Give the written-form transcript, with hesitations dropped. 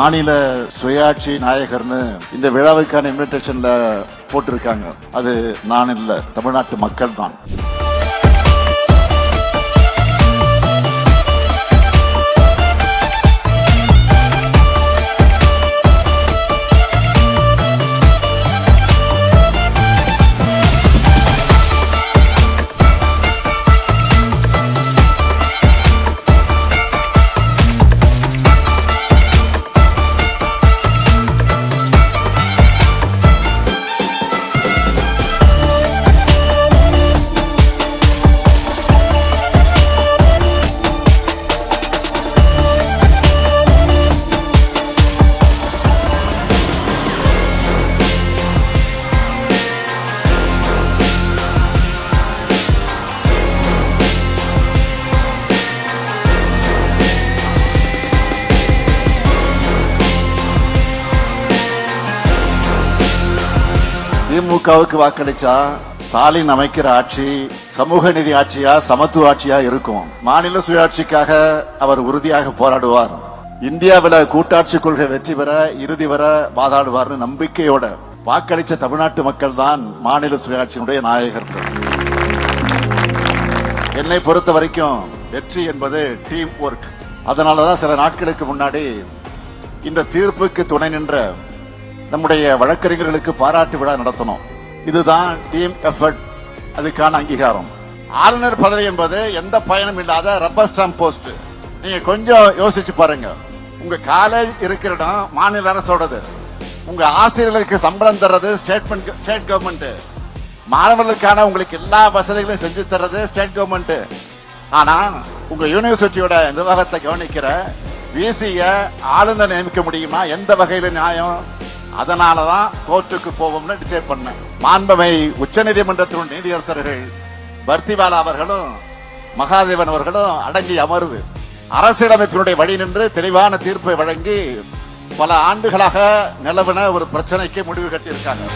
மாநில சுயாட்சி நாயகர்னு இந்த விழாவுக்கான இன்விடேஷன்ல போட்டிருக்காங்க. அது நான் இல்ல, தமிழ்நாட்டு மக்கள் தான். திமுகவுக்கு வாக்களிச்சா ஸ்டாலின் அமைக்கிற ஆட்சி சமூக நீதி ஆட்சியா, சமத்துவ ஆட்சியா இருக்கும். மாநில சுயாட்சிக்காக அவர் உறுதியாக போராடுவார். இந்தியாவில் கூட்டாட்சி கொள்கை வெற்றி பெற இறுதி வர வாதாடுவார் நம்பிக்கையோட வாக்களிச்ச தமிழ்நாட்டு மக்கள் தான் மாநில சுயாட்சியினுடைய நாயகர்கள். என்னை பொறுத்த வரைக்கும் வெற்றி என்பது டீம் ஒர்க். அதனாலதான் சில நாட்களுக்கு முன்னாடி இந்த தீர்ப்புக்கு துணை நின்ற நம்முடைய வழக்கறிஞர்களுக்கு பாராட்டு விழா நடத்தணும். இதுதான் டீம் எஃபர்ட், அதுக்கான அங்கீகாரம். ஆளுநர் பதவி என்பது எந்த பயனும் இல்லாத ரப்பர் ஸ்டாம்ப் போஸ்ட். நீங்க கொஞ்சம் யோசிச்சு பாருங்க. உங்க காலேஜ் இருக்கிற இடம் மாநில அரசோடது. உங்க ஆசிரியர்களுக்கு சம்பளம் தர்றது ஸ்டேட் கவர்மெண்ட். மாணவர்களுக்கான உங்களுக்கு எல்லா வசதிகளையும் செஞ்சு தர்றது ஸ்டேட் கவர்மெண்ட். ஆனா உங்க யூனிவர்சிட்டியோட நிர்வாகத்தை கவனிக்கிற விசிய ஆளுநர் நியமிக்க முடியுமா? எந்த வகையில நியாயம்? அதனாலதான் கோர்ட்டுக்கு போவோம்னு டிசைட் பண்ண. மாண்புமை உச்ச நீதிமன்றத்தின் நீதியரசர்கள் பர்த்திவாலா அவர்களும் மகாதேவன் அவர்களும் அடங்கிய அமர்வு அரசியலமைப்பினுடைய வழி நின்று தெளிவான தீர்ப்பை வழங்கி பல ஆண்டுகளாக நிலவின ஒரு பிரச்சனைக்கு முடிவு கட்டியிருக்காங்க.